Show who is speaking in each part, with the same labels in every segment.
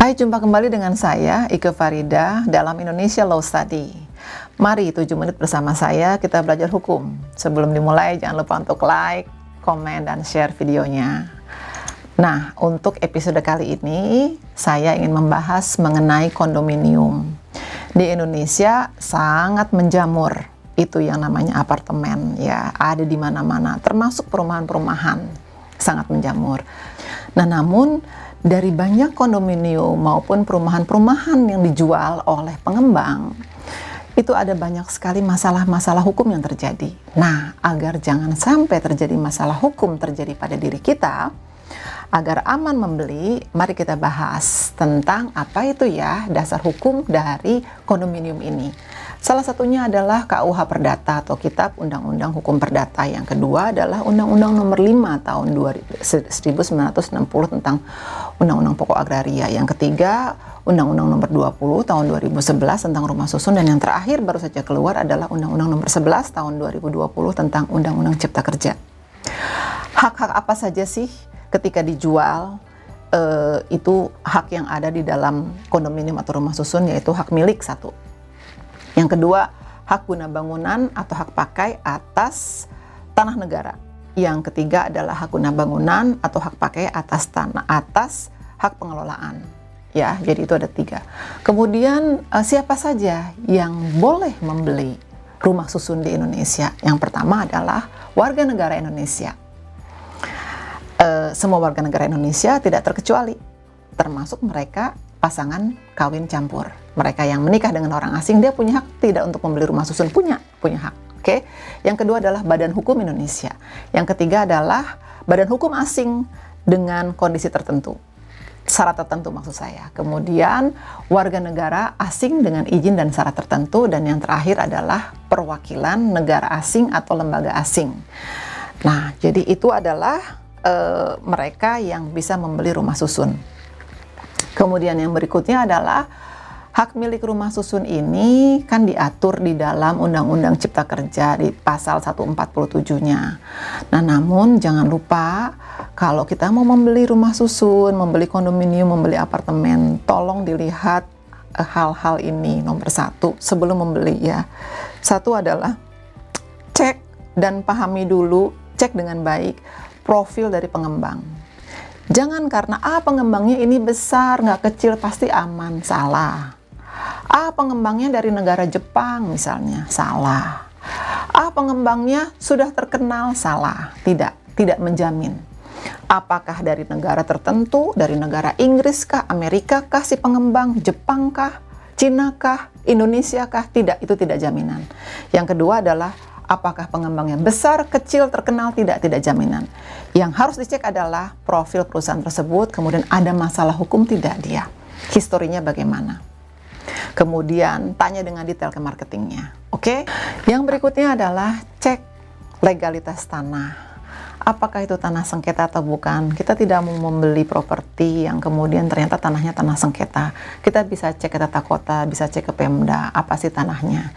Speaker 1: Hai, jumpa kembali dengan saya, Ike Farida, dalam Indonesia Law Study. Mari 7 menit bersama saya, kita belajar hukum. Sebelum dimulai, jangan lupa untuk like, komen, dan share videonya. Nah, untuk episode kali ini, saya ingin membahas mengenai kondominium. Di Indonesia, sangat menjamur. Itu yang namanya apartemen, ya, ada di mana-mana, termasuk perumahan-perumahan, sangat menjamur. Nah, namun dari banyak kondominium maupun perumahan-perumahan yang dijual oleh pengembang, itu ada banyak sekali masalah-masalah hukum yang terjadi. Nah, agar jangan sampai terjadi masalah hukum terjadi pada diri kita, agar aman membeli, mari kita bahas tentang apa itu ya dasar hukum dari kondominium ini. Salah satunya adalah KUH Perdata atau Kitab Undang-Undang Hukum Perdata. Yang kedua adalah Undang-Undang Nomor 5 tahun 1960 tentang Undang-Undang Pokok Agraria. Yang ketiga, Undang-Undang Nomor 20 tahun 2011 tentang rumah susun. Dan yang terakhir baru saja keluar adalah Undang-Undang Nomor 11 tahun 2020 tentang Undang-Undang Cipta Kerja. Hak-hak apa saja sih ketika dijual? Itu hak yang ada di dalam kondominium atau rumah susun, yaitu hak milik satu. Yang kedua, hak guna bangunan atau hak pakai atas tanah negara. Yang ketiga adalah hak guna bangunan atau hak pakai atas tanah, atas hak pengelolaan. Ya, jadi itu ada 3. Kemudian siapa saja yang boleh membeli rumah susun di Indonesia? Yang pertama adalah warga negara Indonesia. Semua warga negara Indonesia tidak terkecuali, termasuk mereka pasangan kawin campur. Mereka yang menikah dengan orang asing, dia punya hak tidak untuk membeli rumah susun, punya hak. Oke. Yang kedua adalah Badan Hukum Indonesia. Yang ketiga adalah Badan Hukum Asing dengan kondisi tertentu, syarat tertentu maksud saya. Kemudian warga negara asing dengan izin dan syarat tertentu, dan yang terakhir adalah perwakilan negara asing atau lembaga asing. Nah, jadi itu adalah mereka yang bisa membeli rumah susun. Kemudian yang berikutnya adalah hak milik rumah susun ini kan diatur di dalam Undang-Undang Cipta Kerja di pasal 147-nya. Nah, namun jangan lupa kalau kita mau membeli rumah susun, membeli kondominium, membeli apartemen, tolong dilihat hal-hal ini. Nomor 1 sebelum membeli ya. 1 adalah cek dan pahami dulu, cek dengan baik profil dari pengembang. Jangan karena pengembangnya ini besar, nggak kecil, pasti aman. Salah. Pengembangnya dari negara Jepang misalnya, salah. Pengembangnya sudah terkenal, salah. Tidak menjamin. Apakah dari negara tertentu, dari negara Inggris kah, Amerika kah si pengembang, Jepang kah, Cina kah, Indonesia kah? Tidak, itu tidak jaminan. Yang kedua adalah apakah pengembangnya besar, kecil, terkenal, tidak jaminan. Yang harus dicek adalah profil perusahaan tersebut, kemudian ada masalah hukum tidak dia, historinya bagaimana. Kemudian tanya dengan detail ke marketingnya. Oke? Yang berikutnya adalah cek legalitas tanah. Apakah itu tanah sengketa atau bukan? Kita tidak mau membeli properti yang kemudian ternyata tanahnya tanah sengketa. Kita bisa cek ke tata kota, bisa cek ke Pemda, apa sih tanahnya.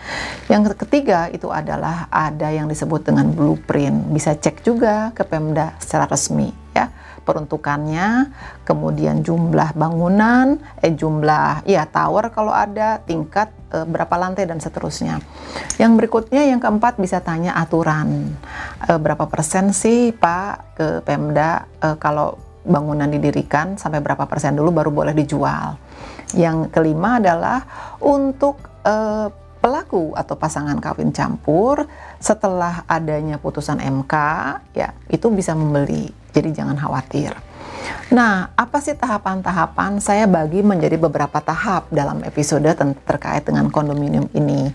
Speaker 1: Yang ketiga itu adalah ada yang disebut dengan blueprint. Bisa cek juga ke Pemda secara resmi ya. Peruntukannya, kemudian jumlah bangunan, tower kalau ada, tingkat berapa lantai dan seterusnya. Yang berikutnya, yang keempat, bisa tanya aturan. Berapa persen sih Pak ke Pemda kalau bangunan didirikan, sampai berapa persen dulu baru boleh dijual. Yang kelima adalah untuk pelaku atau pasangan kawin campur, setelah adanya putusan MK, ya itu bisa membeli. Jadi jangan khawatir. Nah, apa sih tahapan-tahapan? Saya bagi menjadi beberapa tahap dalam episode terkait dengan kondominium ini.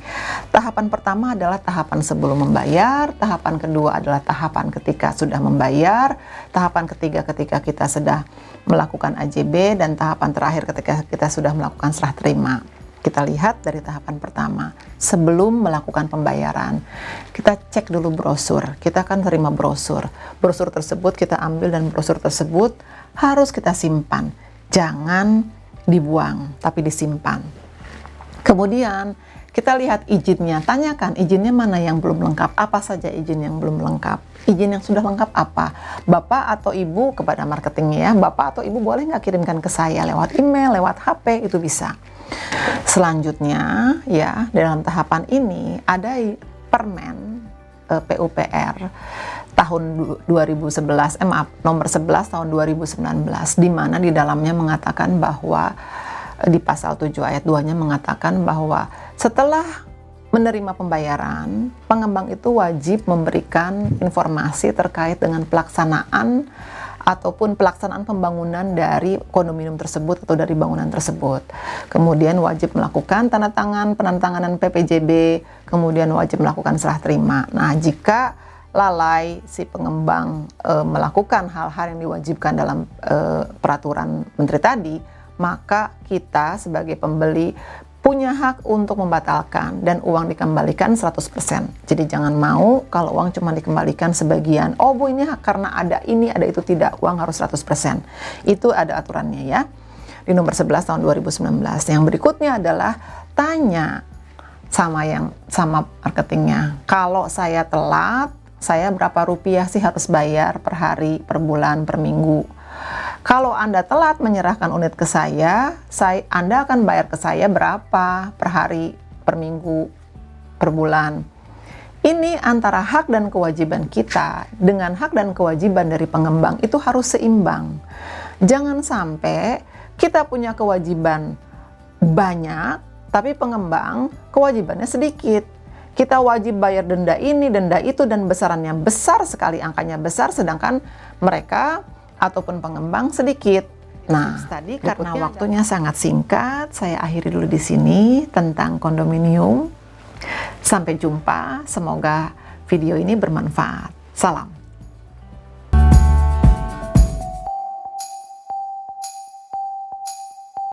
Speaker 1: Tahapan pertama adalah tahapan sebelum membayar, tahapan kedua adalah tahapan ketika sudah membayar, tahapan ketiga ketika kita sudah melakukan AJB, dan tahapan terakhir ketika kita sudah melakukan serah terima. Kita lihat dari tahapan pertama, sebelum melakukan pembayaran, kita cek dulu brosur. Kita akan terima brosur. Brosur tersebut kita ambil dan brosur tersebut harus kita simpan. Jangan dibuang, tapi disimpan. Kemudian Kita lihat izinnya, tanyakan izinnya mana yang belum lengkap, apa saja izin yang belum lengkap. Izin yang sudah lengkap apa? Bapak atau ibu kepada marketingnya ya, bapak atau ibu boleh nggak kirimkan ke saya lewat email, lewat HP, itu bisa. Selanjutnya ya, dalam tahapan ini ada Permen PUPR tahun 2011, nomor 11 tahun 2019, di mana di dalamnya mengatakan bahwa di pasal 7 ayat 2-nya mengatakan bahwa setelah menerima pembayaran, pengembang itu wajib memberikan informasi terkait dengan pelaksanaan ataupun pelaksanaan pembangunan dari kondominium tersebut atau dari bangunan tersebut. Kemudian wajib melakukan tanda tangan penandatanganan PPJB, kemudian wajib melakukan serah terima. Nah, jika lalai si pengembang melakukan hal-hal yang diwajibkan dalam peraturan menteri tadi, maka kita sebagai pembeli punya hak untuk membatalkan dan uang dikembalikan 100%. Jadi jangan mau kalau uang cuma dikembalikan sebagian. Oh Bu, ini karena ada ini, ada itu, tidak. Uang harus 100%. Itu ada aturannya ya. Di nomor 11 tahun 2019. Yang berikutnya adalah tanya sama marketingnya. Kalau saya telat, saya berapa rupiah sih harus bayar per hari, per bulan, per minggu? Kalau Anda telat menyerahkan unit ke saya, Anda akan bayar ke saya berapa per hari, per minggu, per bulan. Ini antara hak dan kewajiban kita dengan hak dan kewajiban dari pengembang itu harus seimbang. Jangan sampai kita punya kewajiban banyak, tapi pengembang kewajibannya sedikit. Kita wajib bayar denda ini, denda itu, dan besarannya besar sekali, angkanya besar, sedangkan mereka ataupun pengembang sedikit. Nah, tadi karena waktunya sangat singkat, saya akhiri dulu di sini tentang kondominium. Sampai jumpa, semoga video ini bermanfaat. Salam.